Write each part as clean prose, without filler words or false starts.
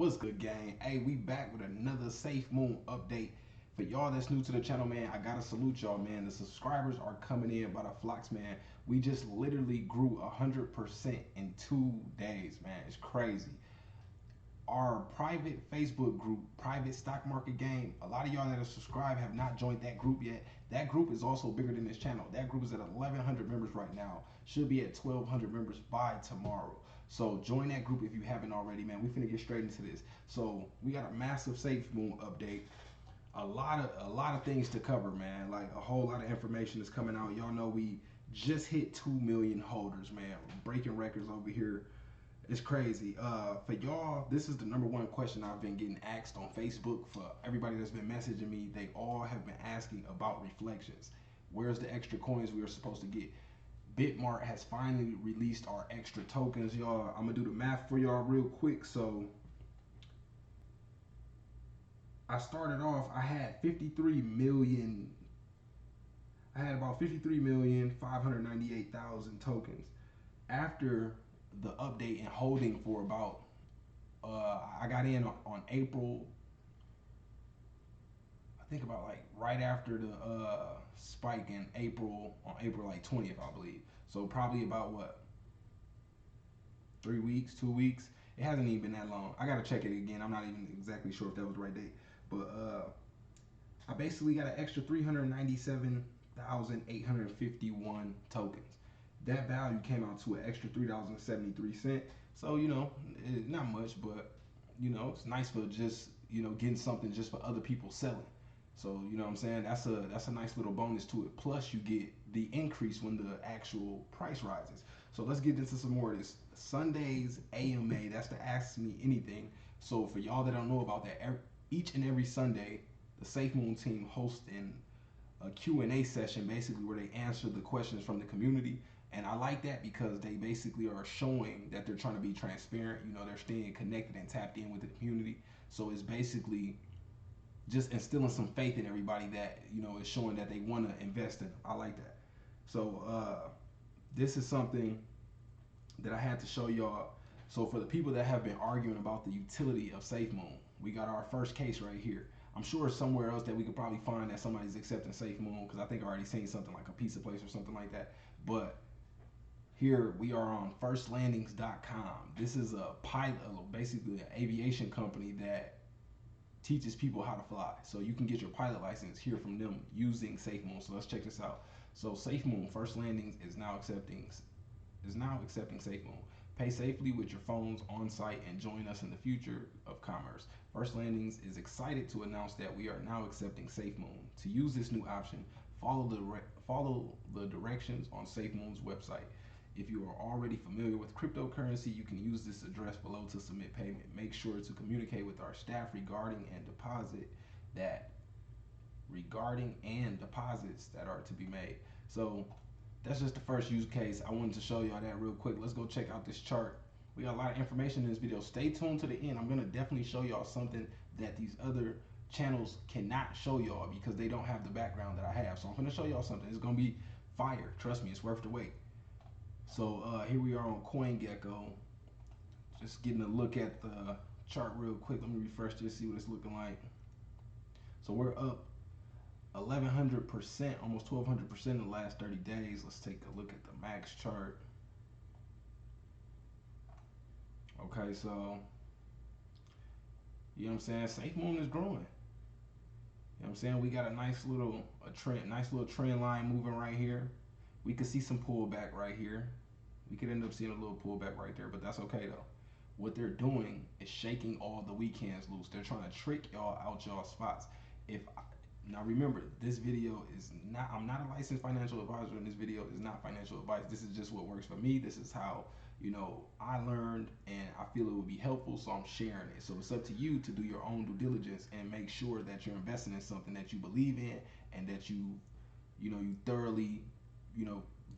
What's good, gang? Hey, we back with another SafeMoon update. For y'all that's new to the channel, man, I gotta salute y'all, man. The subscribers are coming in by the flocks, man. We just literally grew 100% in 2 days, man. It's crazy. Our private Facebook group, Private Stock Market Game, a lot of y'all that are subscribed have not joined that group yet. That group is also bigger than this channel. That group is at 1,100 members right now. Should be at 1,200 members by tomorrow. So join that group if you haven't already, man. We finna get straight into this. So we got a massive SafeMoon update. A lot of things to cover, man. Like a whole lot of information is coming out. Y'all know we just hit 2 million holders, man. Breaking records over here. It's crazy. For y'all, this is the #1 question I've been getting asked on Facebook. For everybody that's been messaging me, they all have been asking about reflections. Where's the extra coins we were supposed to get? Bitmart has finally released our extra tokens, y'all. I'm gonna do the math for y'all real quick. So I started off, I had 53 million. I had about 53,598,000 tokens. After the update and holding for about I got in on April, I think about like right after the spike in April, on April like 20th, I believe. So probably about what, 3 weeks, 2 weeks. It hasn't even been that long. I gotta check it again. I'm not even exactly sure if that was the right date, but I basically got an extra 397,851 tokens. That value came out to an extra $3.73. So not much, but it's nice for just getting something just for other people selling. So what I'm saying, that's a nice little bonus to it. Plus you get the increase when the actual price rises. So let's get into some more of this. Sunday's AMA, that's the Ask Me Anything. So for y'all that don't know about that, each and every Sunday, the SafeMoon team hosts a Q&A session, basically where they answer the questions from the community. And I like that because they basically are showing that they're trying to be transparent. They're staying connected and tapped in with the community. So it's basically just instilling some faith in everybody that is showing that they want to invest in. I like that. So this is something that I had to show y'all. So for the people that have been arguing about the utility of SafeMoon, we got our first case right here. I'm sure somewhere else that we could probably find that somebody's accepting SafeMoon, because I think I already seen something like a pizza place or something like that. But here we are on firstlandings.com. This is a pilot, basically an aviation company that teaches people how to fly. So you can get your pilot license here from them using SafeMoon. So let's check this out. So SafeMoon, First Landings is now accepting SafeMoon. Pay safely with your phones on site and join us in the future of commerce. First Landings is excited to announce that we are now accepting SafeMoon. To use this new option, follow the directions on SafeMoon's website. If you are already familiar with cryptocurrency, you can use this address below to submit payment. Make sure to communicate with our staff regarding deposits that are to be made. So that's just the first use case. I wanted to show y'all that real quick. Let's go check out this chart. We got a lot of information in this video. Stay tuned to the end. I'm gonna definitely show y'all something that these other channels cannot show y'all because they don't have the background that I have. So I'm gonna show y'all something. It's gonna be fire. Trust me, it's worth the wait. So here we are on CoinGecko. Just getting a look at the chart real quick. Let me refresh this, see what it's looking like. So we're up 1,100%, almost 1,200% in the last 30 days. Let's take a look at the max chart. Okay, so you know what I'm saying? SafeMoon is growing. You know what I'm saying? We got a nice little trend line moving right here. We could see some pullback right here. We could end up seeing a little pullback right there, but that's okay though. What they're doing is shaking all the weekends loose. They're trying to trick y'all out y'all spots. Now remember, this video is not, I'm not a licensed financial advisor, and this video is not financial advice. This is just what works for me. This is how I learned, and I feel it would be helpful, so I'm sharing it. So it's up to you to do your own due diligence and make sure that you're investing in something that you believe in and that you thoroughly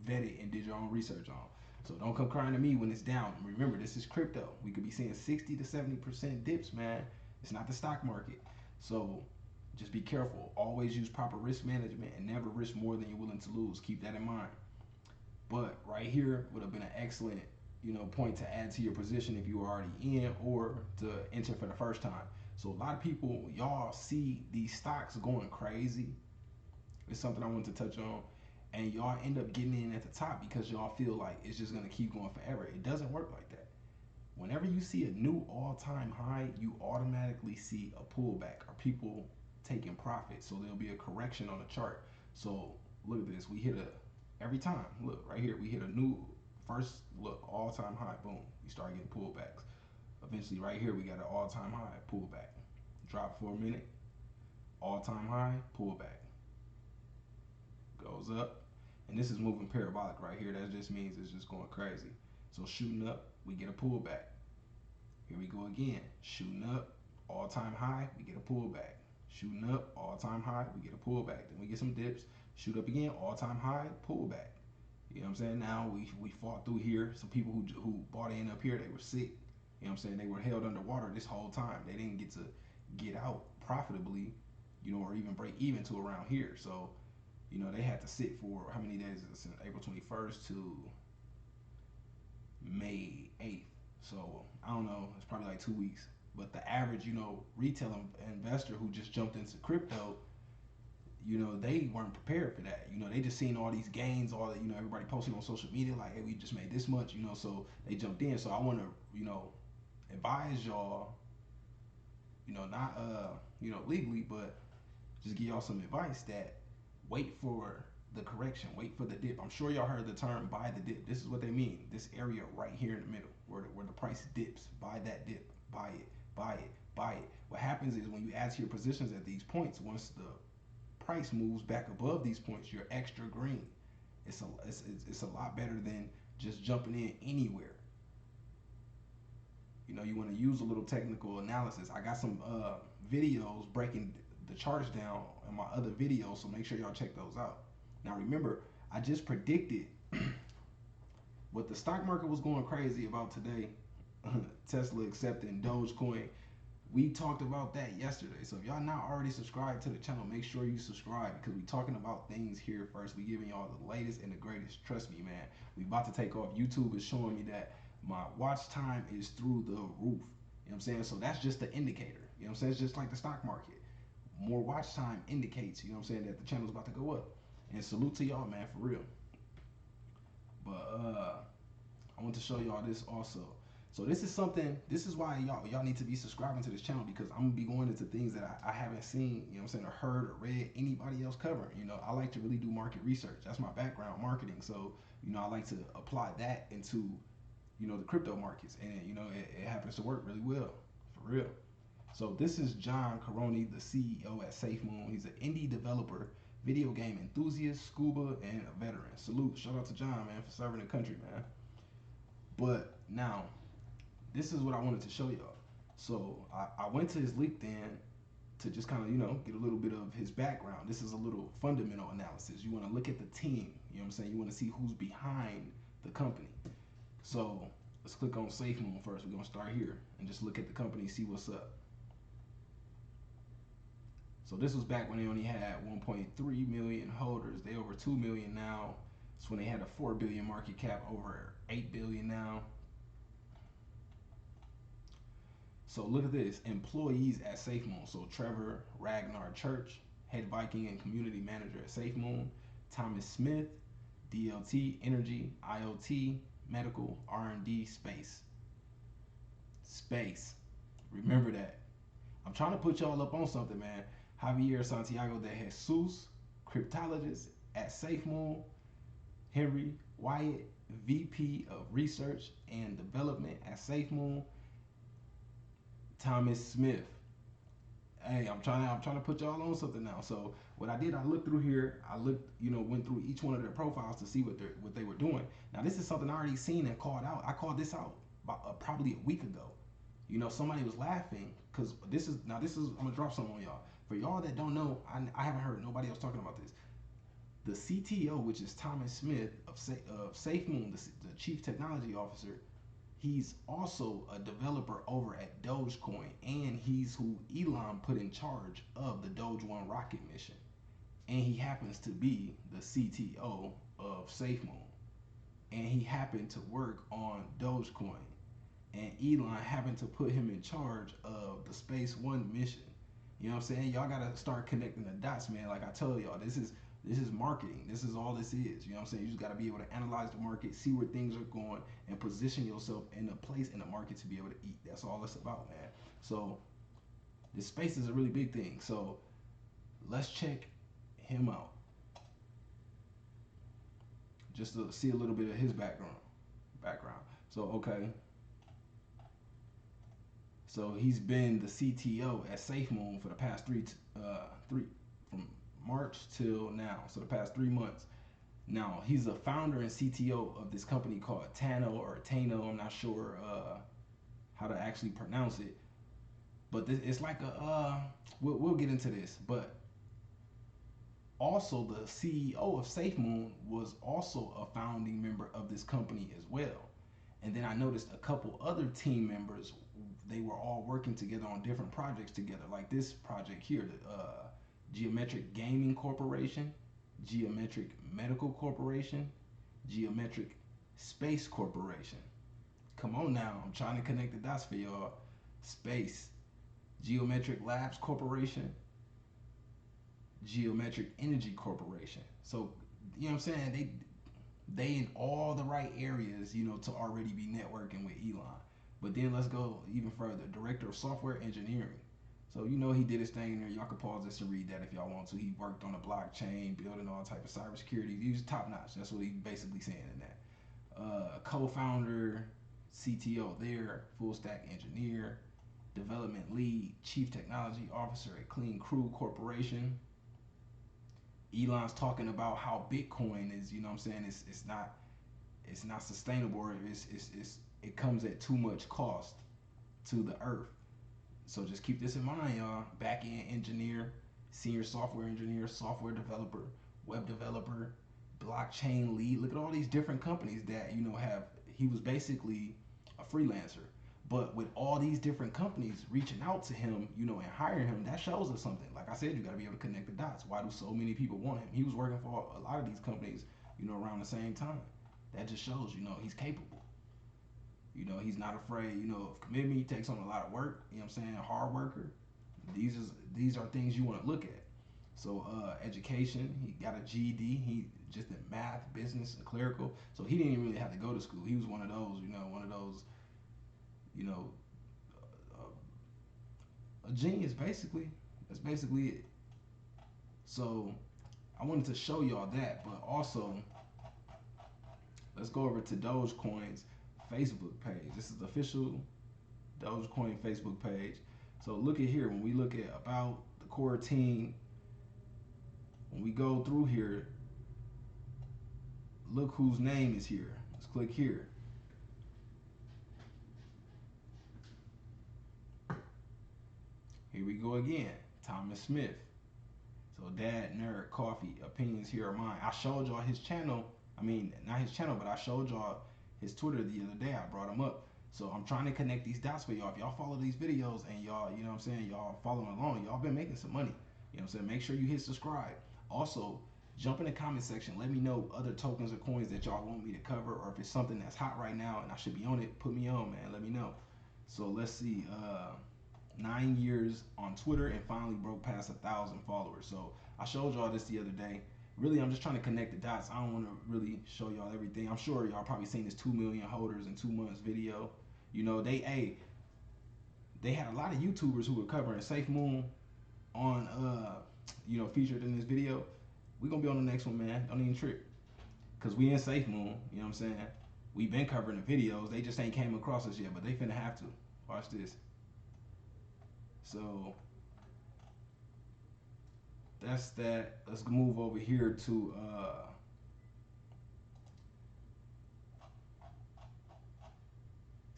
vetted and did your own research on. So don't come crying to me when it's down. Remember, this is crypto. We could be seeing 60 to 70% dips, man. It's not the stock market. So just be careful. Always use proper risk management and never risk more than you're willing to lose. Keep that in mind. But right here would have been an excellent point to add to your position if you were already in, or to enter for the first time. So a lot of people, y'all see these stocks going crazy. It's something I want to touch on. And y'all end up getting in at the top because y'all feel like it's just gonna keep going forever. It doesn't work like that. Whenever you see a new all-time high, you automatically see a pullback or people taking profit. So there'll be a correction on the chart. So look at this. We hit a every time. Look right here. We hit a new first look all-time high. Boom. We start getting pullbacks. Eventually, right here, we got an all-time high pullback. Drop for a minute. All-time high pullback. Goes up, and this is moving parabolic right here. That just means it's just going crazy. So shooting up, we get a pullback. Here we go again, shooting up, all-time high, we get a pullback. Shooting up, all-time high, we get a pullback. Then we get some dips, shoot up again, all-time high, pullback. You know what I'm saying? Now we fought through here. Some people who bought in up here, they were sick. You know what I'm saying? They were held underwater this whole time. They didn't get to get out profitably, or even break even to around here. So they had to sit for how many days? Since April 21st to May 8th. So I don't know. It's probably like 2 weeks. But the average, retail investor who just jumped into crypto, they weren't prepared for that. They just seen all these gains, all that, everybody posting on social media like, hey, we just made this much, so they jumped in. So I want to, advise y'all, not, legally, but just give y'all some advice that wait for the correction, wait for the dip. I'm sure y'all heard the term buy the dip. This is what they mean. This area right here in the middle where the price dips, buy that dip, buy it, buy it, buy it. What happens is when you add to your positions at these points, once the price moves back above these points, you're extra green. It's a lot better than just jumping in anywhere. You want to use a little technical analysis. I got some videos breaking the charts down in my other videos, so make sure y'all check those out. Now remember, I just predicted what the stock market was going crazy about today. Tesla accepting Dogecoin. We talked about that yesterday. So if y'all not already subscribed to the channel, make sure you subscribe because we talking about things here first. We giving y'all the latest and the greatest. Trust me, man. We about to take off. YouTube is showing me that my watch time is through the roof. You know what I'm saying? So that's just the indicator. You know what I'm saying? It's just like the stock market. More watch time indicates, that the channel's about to go up. And salute to y'all, man, for real. But I want to show y'all this also. So this is why y'all need to be subscribing to this channel, because I'm gonna be going into things that I haven't seen, or heard or read anybody else covering. I like to really do market research. That's my background, marketing. So, I like to apply that into, the crypto markets. And, it happens to work really well, for real. So this is John Caroni, the CEO at SafeMoon. He's an indie developer, video game enthusiast, scuba, and a veteran. Salute. Shout out to John, man, for serving the country, man. But now, this is what I wanted to show y'all. So I went to his LinkedIn to just kind of, get a little bit of his background. This is a little fundamental analysis. You want to look at the team. You know what I'm saying? You want to see who's behind the company. So let's click on SafeMoon first. We're going to start here and just look at the company, see what's up. So this was back when they only had 1.3 million holders. They over 2 million now. It's when they had a 4 billion market cap, over 8 billion now. So look at this, employees at SafeMoon. So Trevor Ragnar Church, head Viking and community manager at SafeMoon. Thomas Smith, DLT, energy, IoT, medical, R&D, space. Space. Remember that. I'm trying to put y'all up on something, man. Javier Santiago de Jesus, cryptologist at SafeMoon. Henry Wyatt, VP of Research and Development at SafeMoon. Thomas Smith. Hey, I'm trying to put y'all on something now. So what I did, I looked through here. I looked, went through each one of their profiles to see what they were doing. Now this is something I already seen and called out. I called this out about, probably a week ago. Somebody was laughing because this is I'm gonna drop something on y'all. For y'all that don't know, I haven't heard nobody else talking about this. The CTO, which is Thomas Smith of SafeMoon, the Chief Technology Officer, he's also a developer over at Dogecoin, and he's who Elon put in charge of the Doge 1 rocket mission. And he happens to be the CTO of SafeMoon. and he happened to work on Dogecoin, and Elon happened to put him in charge of the Space One mission. You know what I'm saying? Y'all gotta start connecting the dots, man. Like I told y'all, this is marketing. This is all this is. You know what I'm saying? You just gotta be able to analyze the market, see where things are going, and position yourself in a place in the market to be able to eat. That's all it's about, man. So this space is a really big thing. So let's check him out, just to see a little bit of his background. So okay. So he's been the CTO at SafeMoon for the past three from March till now. So the past 3 months. Now he's the founder and CTO of this company called Tano or Tano. I'm not sure how to actually pronounce it, but it's like a we'll get into this. But also the CEO of SafeMoon was also a founding member of this company as well. And then I noticed a couple other team members, they were all working together on different projects together, like this project here, the Geometric Gaming Corporation, Geometric Medical Corporation, Geometric Space Corporation. Come on now, I'm trying to connect the dots for y'all. Space, Geometric Labs Corporation, Geometric Energy Corporation. So, you know what I'm saying? They in all the right areas, you know, to already be networking with Elon. But then let's go even further. Director of Software Engineering. So, you know, he did his thing in there. Y'all can pause this and read that if y'all want to. He worked on a blockchain, building all type of cybersecurity. He was top notch. That's what he's basically saying in that. Co-founder, CTO there, full stack engineer, development lead, chief technology officer at Clean Crew Corporation. Elon's talking about how Bitcoin is, you know what I'm saying, it's not sustainable, or it comes at too much cost to the earth. So just keep this in mind, y'all. Back-end engineer, senior software engineer, software developer, web developer, blockchain lead. Look at all these different companies that, you know, he was basically a freelancer. But with all these different companies reaching out to him, you know, and hiring him, that shows us something. Like I said, you got to be able to connect the dots. Why do so many people want him? He was working for a lot of these companies, you know, around the same time. That just shows, you know, he's capable. You know, he's not afraid, you know, of commitment. He takes on a lot of work, you know what I'm saying, hard worker. These are things you want to look at. So education, he got a GED. He just did math, business, and clerical. So he didn't even really have to go to school. He was one of those, you know, a genius, basically. That's basically it. So I wanted to show y'all that, but also let's go over to Dogecoin's Facebook page. This is the official Dogecoin Facebook page. So look at here, when we look at about the core team, when we go through here, look whose name is here. Let's click here. Here we go again, Thomas Smith. So Dad, Nerd, Coffee, Opinions Here Are Mine. I showed y'all his channel. I mean, not his channel, but I showed y'all his Twitter the other day. I brought him up. So I'm trying to connect these dots for y'all. If y'all follow these videos and y'all, you know what I'm saying, y'all following along, y'all been making some money. You know what I'm saying? Make sure you hit subscribe. Also, jump in the comment section. Let me know other tokens or coins that y'all want me to cover, or if it's something that's hot right now and I should be on it, put me on, man. Let me know. So let's see. 9 years on Twitter and finally broke past 1,000 followers. So I showed y'all this the other day. Really, I'm just trying to connect the dots. I don't want to really show y'all everything. I'm sure y'all probably seen this 2 million holders in 2 months video. You know, they had a lot of YouTubers who were covering SafeMoon on, you know, featured in this video. We're going to be on the next one, man. Don't even trip. Because we in SafeMoon, you know what I'm saying? We've been covering the videos. They just ain't came across us yet, but they finna have to. Watch this. So that's that. Let's move over here to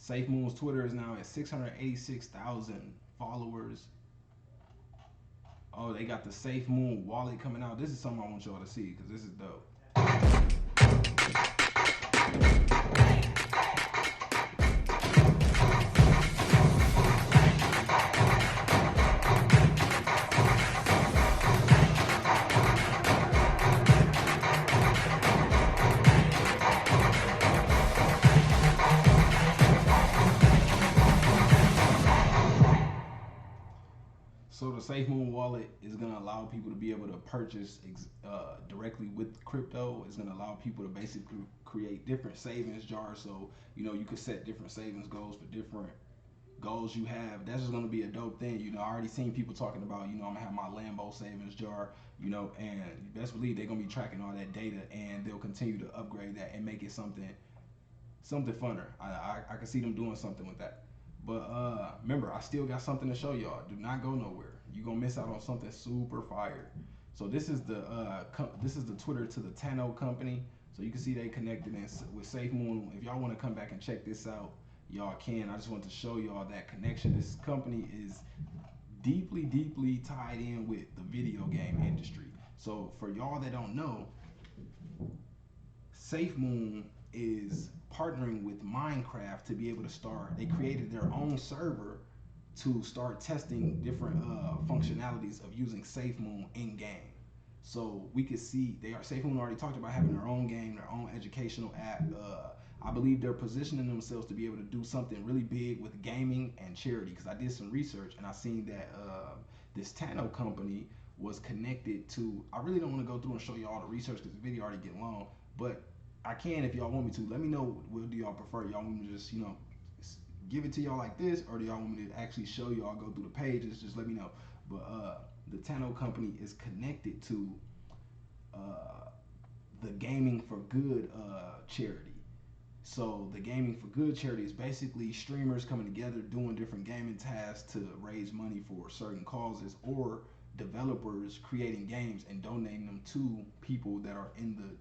SafeMoon's Twitter is now at 686,000 followers. Oh, they got the SafeMoon wallet coming out. This is something I want y'all to see because this is dope. So the SafeMoon wallet is going to allow people to be able to purchase directly with crypto. It's going to allow people to basically create different savings jars. So you could set different savings goals for different goals you have. That's just going to be a dope thing. I already seen people talking about, I'm going to have my Lambo savings jar, and you best believe they're going to be tracking all that data, and they'll continue to upgrade that and make it something funner. I can see them doing something with that. But remember, I still got something to show y'all. Do not go nowhere. You're gonna miss out on something super fire. So this is the Twitter to the Tano company. So you can see they connected with SafeMoon. If y'all want to come back and check this out, y'all can. I just want to show y'all that connection. This company is deeply, deeply tied in with the video game industry. So for y'all that don't know, SafeMoon is partnering with Minecraft to be able to start. They created their own server to start testing different functionalities of using SafeMoon in game. So we could see SafeMoon already talked about having their own game, their own educational app. I believe they're positioning themselves to be able to do something really big with gaming and charity. Because I did some research and I seen that this Tano company was connected to. I really don't want to go through and show you all the research because the video already get long, but I can if y'all want me to. Let me know. What do y'all prefer? Y'all want me to just give it to y'all like this, or do y'all want me to actually show y'all, go through the pages? Just let me know. But the Tano company is connected to the Gaming for Good charity. So the Gaming for Good charity is basically streamers coming together doing different gaming tasks to raise money for certain causes, or developers creating games and donating them to people that are in the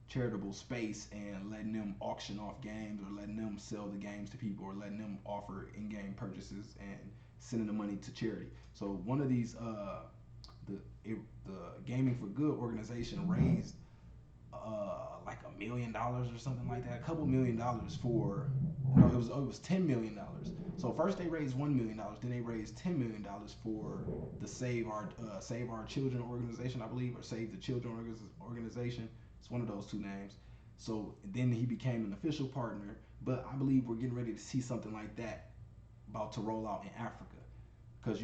charitable space, and letting them auction off games, or letting them sell the games to people, or letting them offer in-game purchases and sending the money to charity. So one of these the Gaming for Good organization raised like $1 million or something like that, a couple $1 million for, no, it was $10 million. So first they raised $1 million, then they raised $10 million for the Save Our Children organization, I believe, or Save the Children organization. It's one of those two names. So then he became an official partner. But I believe we're getting ready to see something like that about to roll out in Africa. Because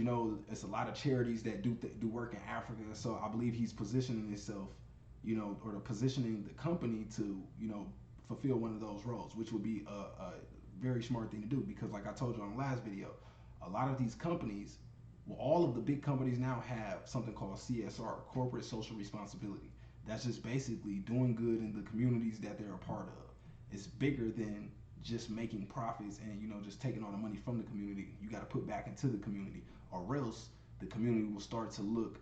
it's a lot of charities that do work in Africa. So I believe he's positioning himself, or positioning the company to, fulfill one of those roles, which would be a very smart thing to do. Because like I told you on the last video, a lot of these companies, well, all of the big companies now have something called CSR, corporate social responsibility. That's just basically doing good in the communities that they're a part of. It's bigger than just making profits and just taking all the money from the community. You got to put back into the community, or else the community will start to look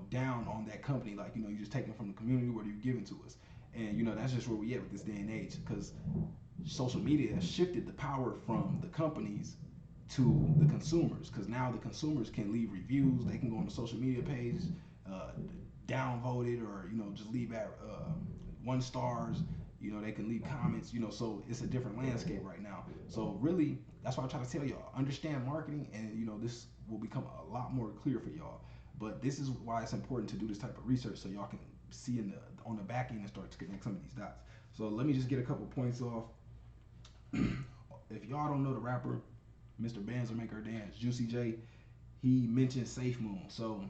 down on that company, like you're just taking from the community. What are you giving to us? And that's just where we at with this day and age, because social media has shifted the power from the companies to the consumers, because now the consumers can leave reviews. They can go on the social media page, downvote it, or just leave at 1 stars. They can leave comments. So it's a different landscape right now. So really, that's why I try to tell y'all, understand marketing, and this will become a lot more clear for y'all. But this is why it's important to do this type of research, so y'all can see on the back end and start to connect some of these dots. So let me just get a couple points off. If y'all don't know the rapper, Mr. Bands Will Make Her Dance, Juicy J, he mentioned SafeMoon. So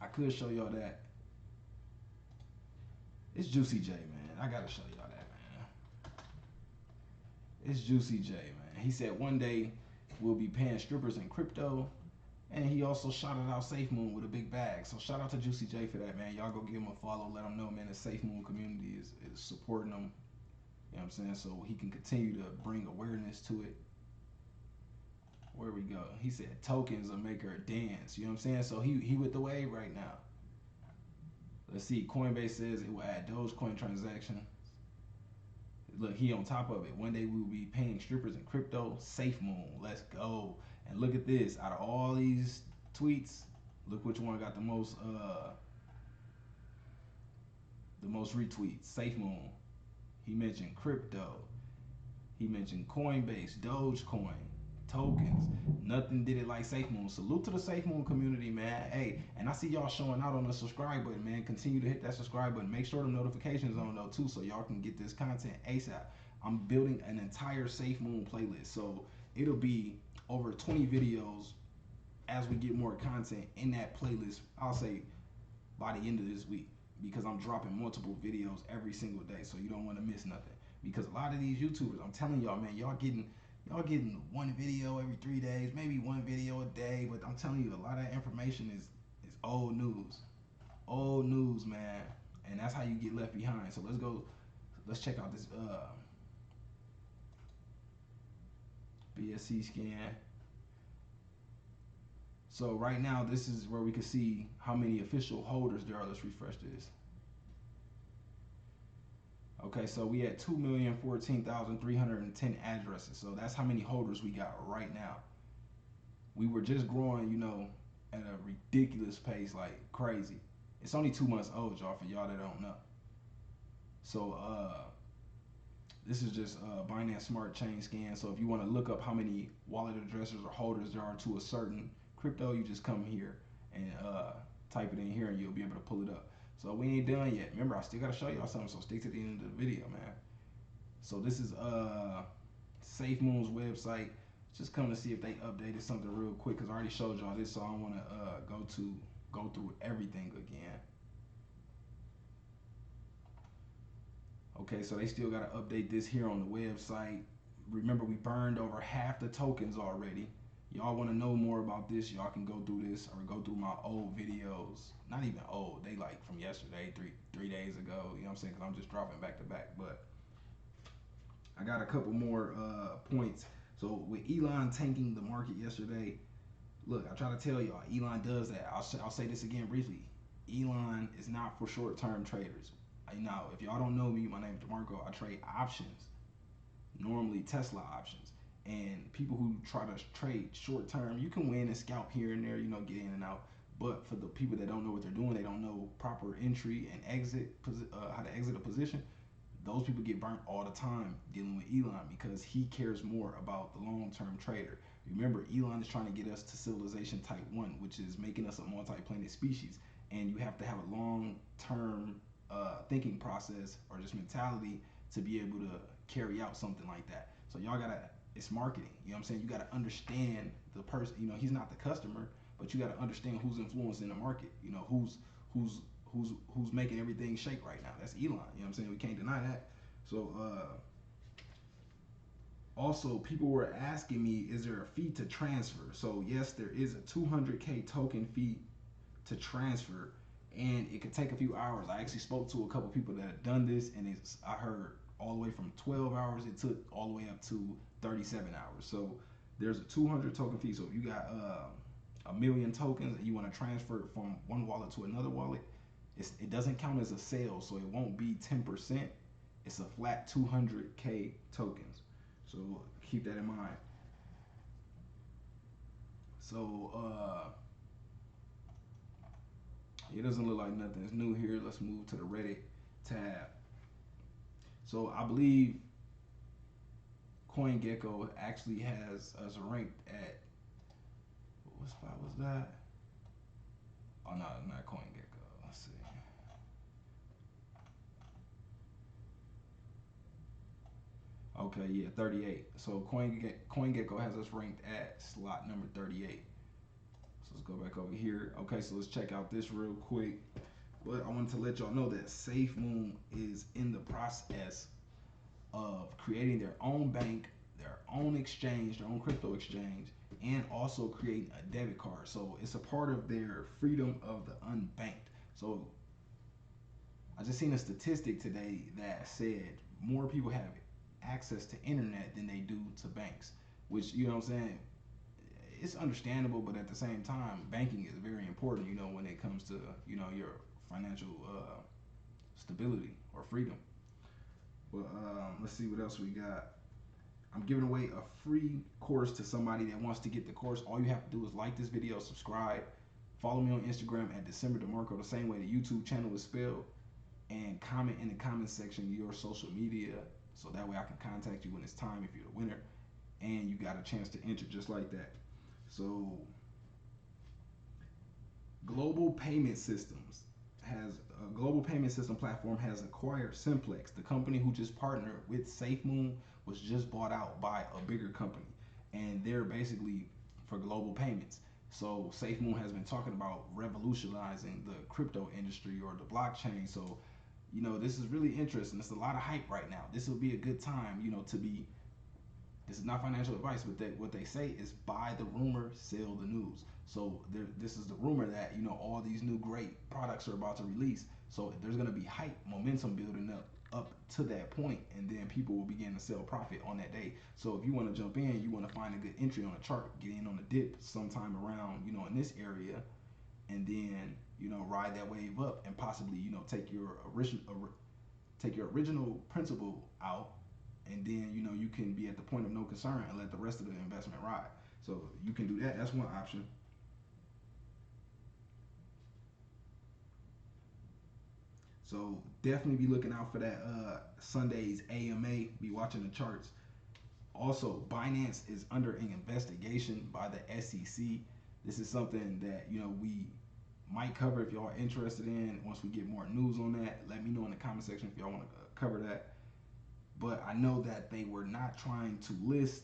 I could show y'all that. It's Juicy J, man. I gotta show y'all that, man. It's Juicy J, man. He said one day we'll be paying strippers in crypto. And he also shouted out SafeMoon with a big bag. So shout out to Juicy J for that, man. Y'all go give him a follow. Let him know, man, the SafeMoon community is supporting him. You know what I'm saying? So he can continue to bring awareness to it. Where we go? He said tokens will make her dance. You know what I'm saying? So he with the wave right now. Let's see. Coinbase says it will add Dogecoin transactions. Look, he on top of it. One day we will be paying strippers in crypto. SafeMoon. Let's go. And look at this. Out of all these tweets, look which one got the most retweets. SafeMoon. He mentioned crypto. He mentioned Coinbase, Dogecoin, tokens. Nothing did it like SafeMoon. Salute to the SafeMoon community, man. Hey, and I see y'all showing out on the subscribe button, man. Continue to hit that subscribe button. Make sure the notifications on though too, so y'all can get this content ASAP. I'm building an entire SafeMoon playlist, so it'll be over 20 videos as we get more content in that playlist, I'll say by the end of this week, because I'm dropping multiple videos every single day, so you don't want to miss nothing. Because a lot of these YouTubers, I'm telling y'all, man, y'all getting one video every 3 days, maybe one video a day, but I'm telling you, a lot of that information is old news, man, and that's how you get left behind. So let's check out this BSC scan. So right now, this is where we can see how many official holders there are. Let's refresh this. Okay, so we had 2,014,310 addresses. So that's how many holders we got right now. We were just growing, at a ridiculous pace, like crazy. It's only 2 months old, y'all, for y'all that don't know. So this is just Binance Smart Chain Scan. So if you want to look up how many wallet addresses or holders there are to a certain crypto, you just come here and type it in here and you'll be able to pull it up. So we ain't done yet. Remember, I still gotta show y'all something, so stick to the end of the video, man. So this is SafeMoon's website. Just come to see if they updated something real quick, because I already showed y'all this, so I don't want to go through everything again. Okay, so they still got to update this here on the website. Remember, we burned over half the tokens already. Y'all want to know more about this, y'all can go through this or go through my old videos. Not even old, they like from yesterday, three days ago. You know what I'm saying? Because I'm just dropping back to back. But I got a couple more points. So with Elon tanking the market yesterday, look, I try to tell y'all, Elon does that. I'll say this again briefly. Elon is not for short-term traders. Now, if y'all don't know me, my name is DeMarco. I trade options, normally Tesla options. And people who try to trade short-term, you can win and scalp here and there, get in and out. But for the people that don't know what they're doing, they don't know proper entry and exit, how to exit a position, those people get burnt all the time dealing with Elon, because he cares more about the long-term trader. Remember, Elon is trying to get us to civilization type 1, which is making us a multi-planet species. And you have to have a long-term thinking process or just mentality to be able to carry out something like that. So y'all gotta, it's marketing. You know what I'm saying? You gotta understand the person. He's not the customer, but you gotta understand who's influencing the market. Who's making everything shake right now. That's Elon. You know what I'm saying? We can't deny that. So also, people were asking me, is there a fee to transfer? So yes, there is a 200K token fee to transfer, and it could take a few hours. I actually spoke to a couple people that have done this, and I heard all the way from 12 hours, it took all the way up to 37 hours. So there's a 200 token fee. So if you got a million tokens and you want to transfer it from one wallet to another wallet, it doesn't count as a sale, so it won't be 10%. It's a flat 200K tokens. So keep that in mind. So it doesn't look like nothing's new here. Let's move to the Reddit tab. So I believe CoinGecko actually has us ranked at, what spot was that? Oh no, not CoinGecko. Let's see. Okay, yeah, 38. So CoinGecko has us ranked at slot number 38. So let's go back over here. Okay, so let's check out this real quick. But I wanted to let y'all know that SafeMoon is in the process of creating their own bank, their own exchange, their own crypto exchange, and also creating a debit card. So it's a part of their freedom of the unbanked. So I just seen a statistic today that said more people have access to internet than they do to banks, which, you know what I'm saying, it's understandable, but at the same time, banking is very important, when it comes to, your financial stability or freedom. But let's see what else we got. I'm giving away a free course to somebody that wants to get the course. All you have to do is like this video, subscribe, follow me on Instagram at DecemberDeMarco, the same way the YouTube channel is spelled, and comment in the comment section your social media, so that way I can contact you when it's time if you're the winner, and you got a chance to enter just like that. So Global Payment Systems has a global payment system platform has acquired Simplex. The company who just partnered with SafeMoon was just bought out by a bigger company, and they're basically for global payments. So SafeMoon has been talking about revolutionizing the crypto industry or the blockchain. So this is really interesting. There's a lot of hype right now. This will be a good time, to be. This is not financial advice, but what they say is buy the rumor, sell the news. So this is the rumor that all these new great products are about to release. So there's going to be hype, momentum building up to that point, and then people will begin to sell profit on that day. So if you want to jump in, you want to find a good entry on a chart, get in on the dip sometime around in this area, and then ride that wave up and possibly take your original principal out, and then you can be at the point of no concern and let the rest of the investment ride. So you can do that. That's one option. So definitely be looking out for that Sunday's AMA. Be watching the charts. Also, Binance is under an investigation by the SEC. This is something that we might cover if y'all are interested in. Once we get more news on that, let me know in the comment section if y'all want to cover that. But I know that they were not trying to list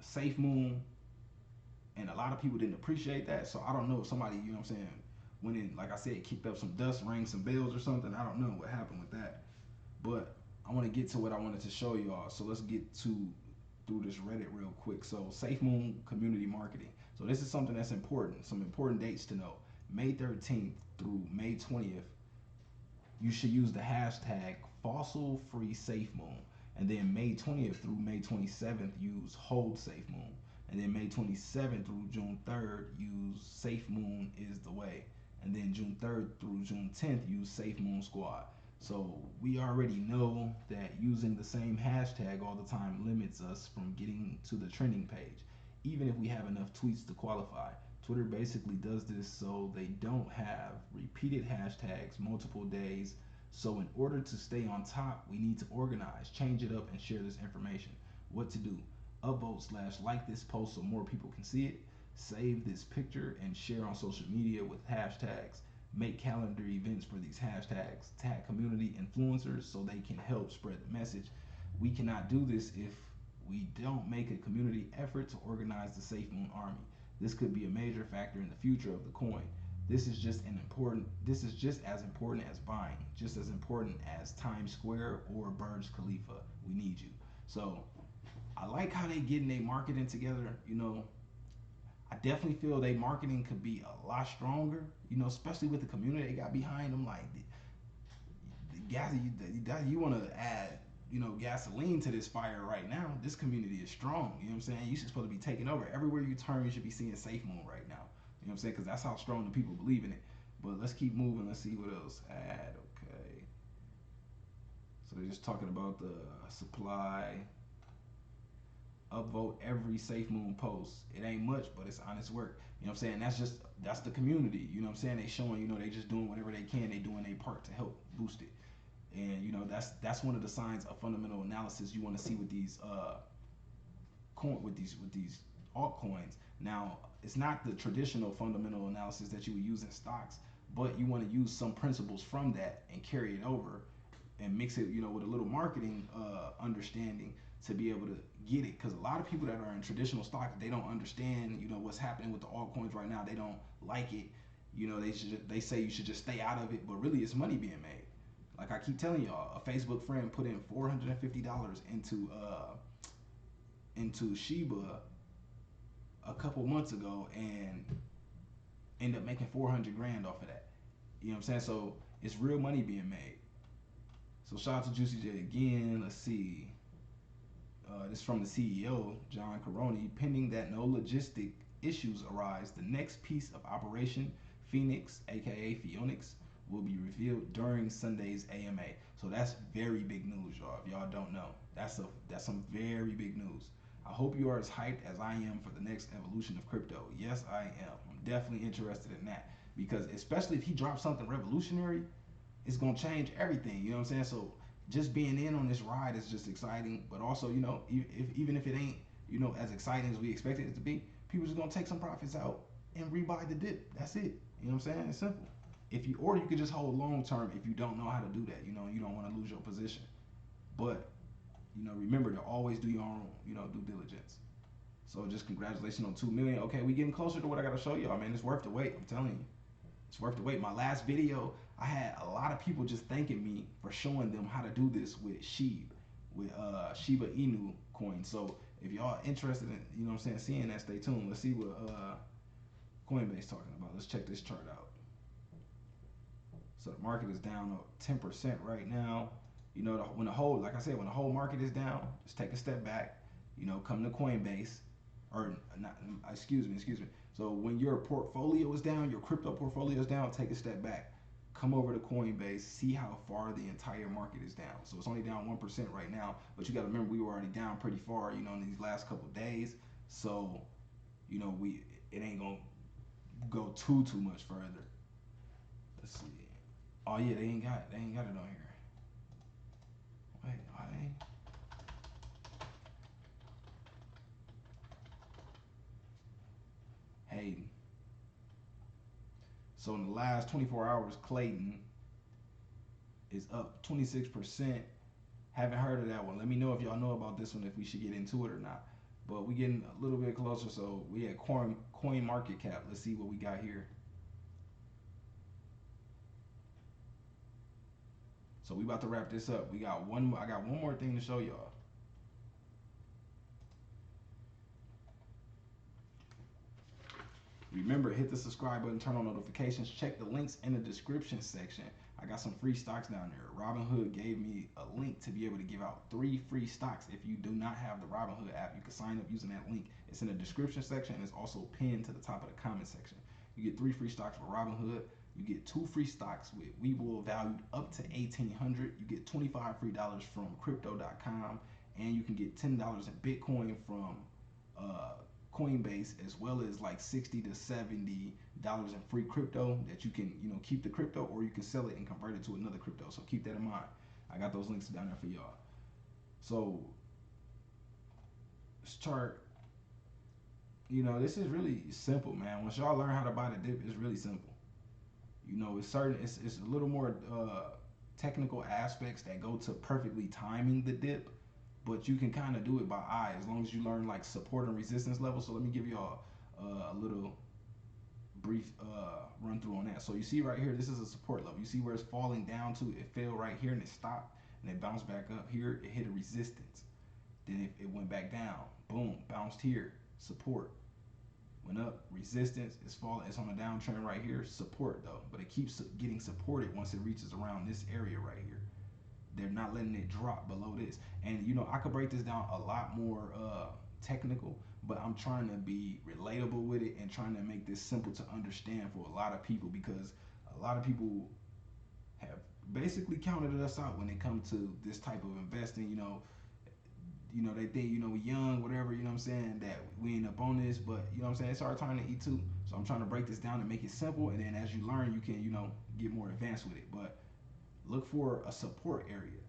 SafeMoon, and a lot of people didn't appreciate that. So I don't know if somebody, what I'm saying, went in, like I said, kicked up some dust, rang some bells or something. I don't know what happened with that. But I want to get to what I wanted to show y'all. So let's get through this Reddit real quick. So SafeMoon community marketing. So this is something that's important. Some important dates to know. May 13th through May 20th, you should use the hashtag fossil free SafeMoon. And then May 20th through May 27th, use hold SafeMoon. And then May 27th through June 3rd, use SafeMoon is the way. And then June 3rd through June 10th, use SafeMoon Squad. So we already know that using the same hashtag all the time limits us from getting to the trending page, even if we have enough tweets to qualify. Twitter basically does this so they don't have repeated hashtags multiple days. So in order to stay on top, we need to organize, change it up, and share this information. What to do? Upvote/like this post so more people can see it. Save this picture and share on social media with hashtags. Make calendar events for these hashtags. Tag community influencers so they can help spread the message. We cannot do this if we don't make a community effort to organize the SafeMoon army. This could be a major factor in the future of the coin. This is just as important as buying, just as important as Times Square or Burj Khalifa. We need you. So I like how they getting their marketing together. I definitely feel their marketing could be a lot stronger, especially with the community they got behind them. Like the gas, you want to add, gasoline to this fire right now. This community is strong. You know what I'm saying? You should supposed to be taking over. Everywhere you turn, you should be seeing SafeMoon right now. You know what I'm saying? Because that's how strong the people believe in it. But let's keep moving. Let's see what else. Add. Okay. So they're just talking about the supply. Upvote every SafeMoon post. It ain't much, but it's honest work. You know what I'm saying? That's the community. You know what I'm saying? They showing, they just doing whatever they can. They doing their part to help boost it. And that's one of the signs of fundamental analysis you want to see with these with these altcoins. Now, it's not the traditional fundamental analysis that you would use in stocks, but you want to use some principles from that and carry it over and mix it, with a little marketing understanding to be able to get it. Because a lot of people that are in traditional stocks, they don't understand, what's happening with the altcoins right now. They don't like it. They say you should just stay out of it, but really it's money being made. Like I keep telling y'all, a Facebook friend put in $450 into Shiba a couple months ago and ended up making 400 grand off of that. You know what I'm saying? So it's real money being made. So shout out to Juicy J again. Let's see. This is from the CEO, John Caroni. Pending that no logistic issues arise, the next piece of Operation Phoenix, aka Phoenix, will be revealed during Sunday's AMA. So that's very big news, y'all. If y'all don't know, that's some very big news. I hope you are as hyped as I am for the next evolution of crypto. Yes, I am. I'm definitely interested in that because especially if he drops something revolutionary, it's gonna change everything. You know what I'm saying? So just being in on this ride is just exciting, but also, even if it ain't, as exciting as we expected it to be, people just gonna take some profits out and rebuy the dip. That's it. You know what I'm saying? It's simple. Or you could just hold long term if you don't know how to do that. You don't want to lose your position. But remember to always do your own, due diligence. So just congratulations on 2 million. Okay, we getting closer to what I gotta show y'all, man. It's worth the wait. I'm telling you, it's worth the wait. My last video, I had a lot of people just thanking me for showing them how to do this with Shiba Inu coin. So if y'all interested in, you know what I'm saying, seeing that, stay tuned. Let's see what Coinbase talking about. Let's check this chart out. So the market is down 10% right now. You know, when the whole, like I said, when the whole market is down, just take a step back. You know, come to Coinbase, or not. Excuse me. So when your portfolio is down, your crypto portfolio is down, take a step back. Come over to Coinbase, see how far the entire market is down. So it's only down 1% right now, but you got to remember we were already down pretty far, you know, in these last couple of days. So, you know, it ain't gonna go too much further. Let's see. Oh yeah, they ain't got it on here. Wait, are they? Hayden. So in the last 24 hours, Clayton is up 26%. Haven't heard of that one. Let me know if y'all know about this one, if we should get into it or not. But we getting a little bit closer. So we had Coin Market Cap. Let's see what we got here. So we about to wrap this up. I got one more thing to show y'all. Remember, hit the subscribe button, turn on notifications, check the links in the description section. I got some free stocks down there. Robinhood gave me a link to be able to give out 3 free stocks. If you do not have the Robinhood app, you can sign up using that link. It's in the description section, and it's also pinned to the top of the comment section. You get 3 free stocks for Robinhood. You get 2 free stocks with Webull valued up to $1,800. You get $25 free from Crypto.com, and you can get $10 in Bitcoin from Coinbase, as well as like $60 to $70 in free crypto that you can, you know, keep the crypto, or you can sell it and convert it to another crypto. So keep that in mind. I got those links down there for y'all. So this chart, you know, this is really simple, man. Once y'all learn how to buy the dip, it's really simple. You know, it's a little more technical aspects that go to perfectly timing the dip, but you can kind of do it by eye as long as you learn like support and resistance levels. So let me give y'all a little brief run through on that. So you see right here, this is a support level. You see where it's falling down to? It fell right here and it stopped, and it bounced back up here. It hit a resistance. Then it went back down. Boom, bounced here. Support. Went up, resistance. It's falling. It's on a downtrend right here. Support though, but it keeps getting supported once it reaches around this area right here. They're not letting it drop below this. And you know, I could break this down a lot more technical, but I'm trying to be relatable with it and trying to make this simple to understand for a lot of people, because a lot of people have basically counted us out when it comes to this type of investing. You know, they think, you know, we young, whatever, you know what I'm saying, that we ain't up on this, but you know what I'm saying, it's our time to eat too. So I'm trying to break this down and make it simple, and then as you learn, you can, you know, get more advanced with it. But look for a support area.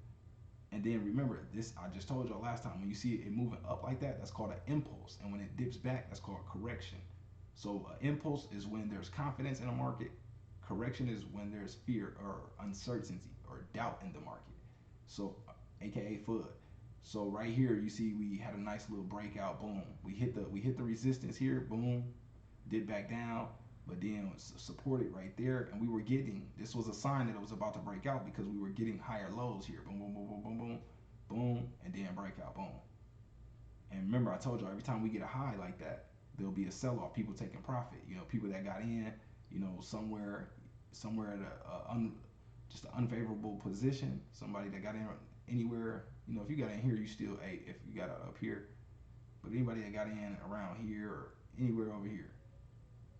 And then remember, this I just told y'all last time, when you see it moving up like that, that's called an impulse. And when it dips back, that's called correction. So impulse is when there's confidence in a market. Correction is when there's fear or uncertainty or doubt in the market. So aka FUD. So right here, you see we had a nice little breakout. Boom. We hit the resistance here. Boom. Did back down, but then supported right there, and we were getting, this was a sign that it was about to break out, because we were getting higher lows here. Boom, boom, boom, boom, boom, boom, boom, and then breakout. Boom. And remember, I told y'all, every time we get a high like that, there'll be a sell-off. People taking profit. You know, people that got in, you know, somewhere at just an unfavorable position. Somebody that got in anywhere. You know, if you got in here, you still ate. If you got up here, but anybody that got in around here or anywhere over here,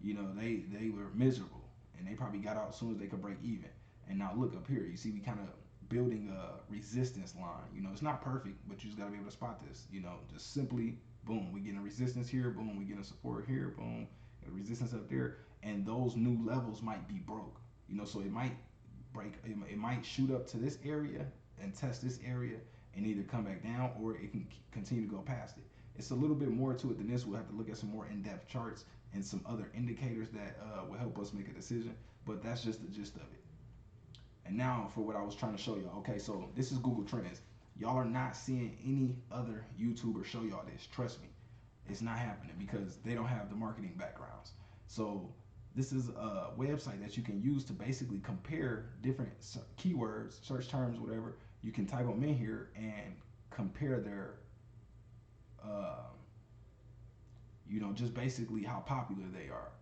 you know, they were miserable, and they probably got out as soon as they could break even. And now look up here, you see we kind of building a resistance line. You know, it's not perfect, but you just got to be able to spot this. You know, just simply, boom, we getting a resistance here, boom, we getting a support here, boom, a resistance up there, and those new levels might be broke. You know, so it might break, it might shoot up to this area and test this area and either come back down, or it can continue to go past it. It's a little bit more to it than this. We'll have to look at some more in-depth charts and some other indicators that will help us make a decision, but that's just the gist of it. And now for what I was trying to show y'all. Okay, so this is Google Trends. Y'all are not seeing any other YouTuber show y'all this. Trust me. It's not happening because they don't have the marketing backgrounds. So this is a website that you can use to basically compare different keywords, search terms, whatever. You can type them in here and compare their, uh, just basically how popular they are.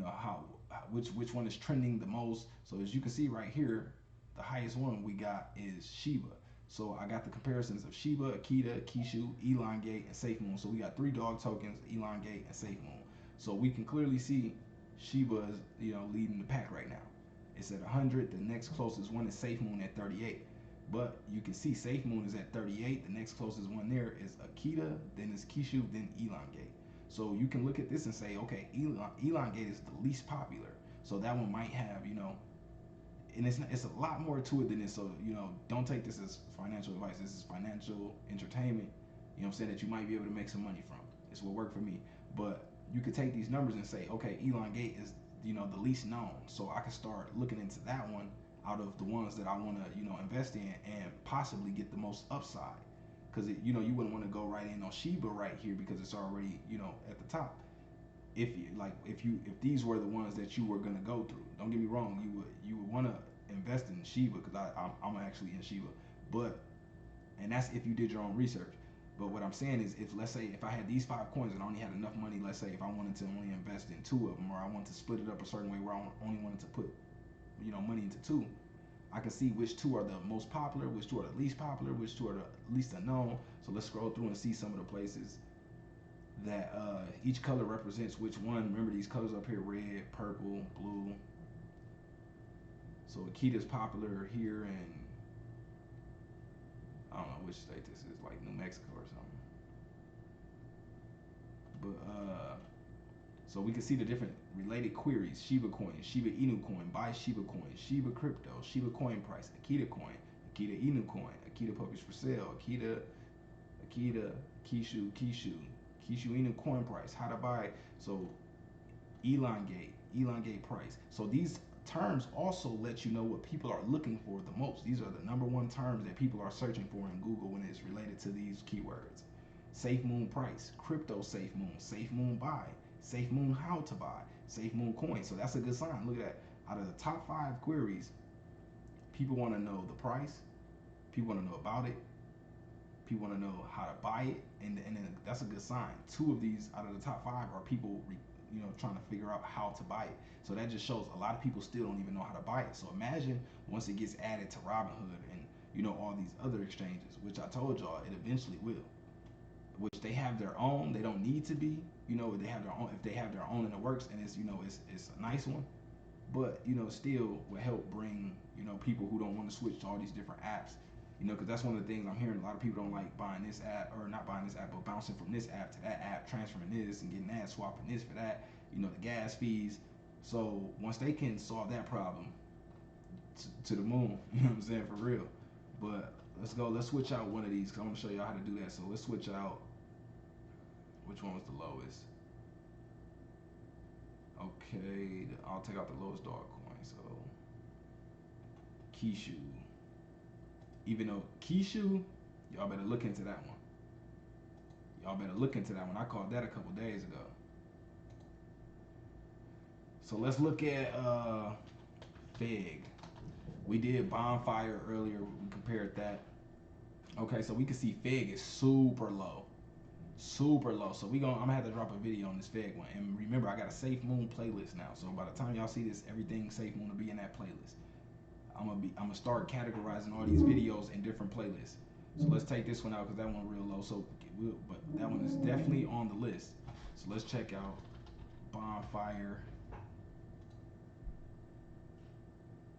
How which one is trending the most. So as you can see right here, the highest one we got is Shiba. So I got the comparisons of Shiba, Akita, Kishu, Elongate, and SafeMoon. So we got three dog tokens, Elongate, and SafeMoon. So we can clearly see Shiba is leading the pack right now. It's at 100. The next closest one is SafeMoon at 38. But you can see SafeMoon is at 38. The next closest one there is Akita, then it's Kishu, then Elongate. So you can look at this and say, okay, Elongate is the least popular. So that one might have, and it's a lot more to it than this. So, don't take this as financial advice. This is financial entertainment, what I'm saying, that you might be able to make some money from. It's what worked for me. But you could take these numbers and say, okay, Elongate is, the least known. So I could start looking into that one out of the ones that I want to, invest in and possibly get the most upside. Because, you wouldn't want to go right in on Shiba right here because it's already, at the top. If these were the ones that you were gonna go through, don't get me wrong, you would want to invest in Shiba because I'm actually in Shiba, but and that's if you did your own research. But what I'm saying is, if let's say if I had these 5 coins and I only had enough money, let's say if I wanted to only invest in 2 of them, or I wanted to split it up a certain way where I only wanted to put money into 2, I can see which 2 are the most popular, which 2 are the least popular, which 2 are the least unknown. So let's scroll through and see some of the places that each color represents which one. Remember these colors up here: red, purple, blue. So Akita's popular here in, I don't know which state this is, like New Mexico or something. But so we can see the different related queries: Shiba Coin, Shiba Inu Coin, Buy Shiba Coin, Shiba Crypto, Shiba Coin Price, Akita Coin, Akita Inu Coin, Akita Published for Sale, Akita, Kishu Inu Coin Price, how to buy. So elongate price. So these terms also let you know what people are looking for the most. These are the #1 terms that people are searching for in Google when it's related to these keywords. SafeMoon price, crypto SafeMoon buy, SafeMoon how to buy, SafeMoon coin. So that's a good sign. Look at that. Out of the top 5 queries, people want to know the price, people want to know about it, people want to know how to buy it, and then that's a good sign. 2 of these out of the top 5 are people trying to figure out how to buy it. So that just shows a lot of people still don't even know how to buy it. So imagine once it gets added to Robinhood and all these other exchanges, which I told y'all it eventually will, which they have their own. They don't need to be, they have their own. If they have their own in the works, and it's a nice one, but still will help bring people who don't want to switch to all these different apps. Because that's one of the things I'm hearing. A lot of people don't like buying this app, or not buying this app, but bouncing from this app to that app, transferring this and getting that, swapping this for that, the gas fees. So once they can solve that problem, to the moon, what I'm saying, for real. But let's switch out one of these, because I want to show y'all how to do that. So let's switch out, which one was the lowest? Okay, I'll take out the lowest dog coin. So Kishu. Even though Kishu, y'all better look into that one. Y'all better look into that one. I called that a couple days ago. So let's look at Fig. We did Bonfire earlier. We compared that. Okay, so we can see Fig is super low. Super low. So I'm gonna have to drop a video on this Fig one. And remember, I got a SafeMoon playlist now. So by the time y'all see this, everything SafeMoon will be in that playlist. I'm gonna start categorizing all these videos in different playlists. So let's take this one out because that one real low. So but that one is definitely on the list. So let's check out Bonfire.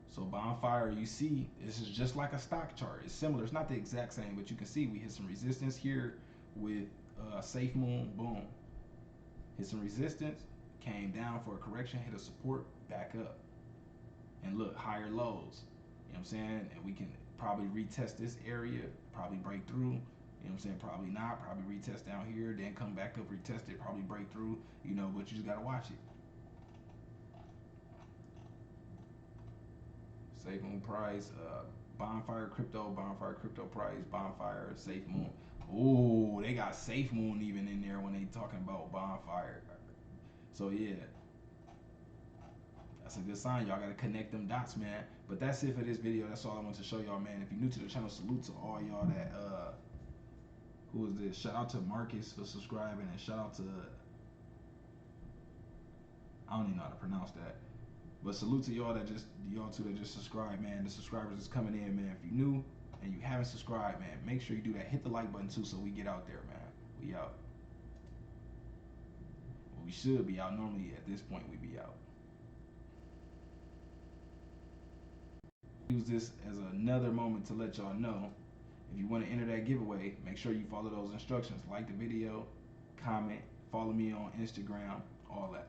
So Bonfire, you see, this is just like a stock chart. It's similar. It's not the exact same, but you can see we hit some resistance here with SafeMoon. Boom. Hit some resistance, came down for a correction, hit a support, back up. And look, higher lows. You know what I'm saying? And we can probably retest this area, probably break through. You know what I'm saying? Probably not. Probably retest down here, then come back up, retest it, probably break through. But you just gotta watch it. SafeMoon price, Bonfire crypto price, Bonfire SafeMoon. Oh, they got SafeMoon even in there when they talking about bonfire. So yeah, that's a good sign. Y'all gotta connect them dots, man. But that's it for this video. That's all I want to show y'all, man. If you're new to the channel, salute to all y'all that who is this? Shout out to Marcus for subscribing, and shout out to I don't even know how to pronounce that. But salute to y'all two that just subscribed, man. The subscribers is coming in, man. If you're new and you haven't subscribed, man, make sure you do that. Hit the like button too, so we get out there, man. We out. Well, we should be out. Normally at this point we be out. Use this as another moment to let y'all know if you want to enter that giveaway, make sure you follow those instructions. Like the video, comment, follow me on Instagram, all that.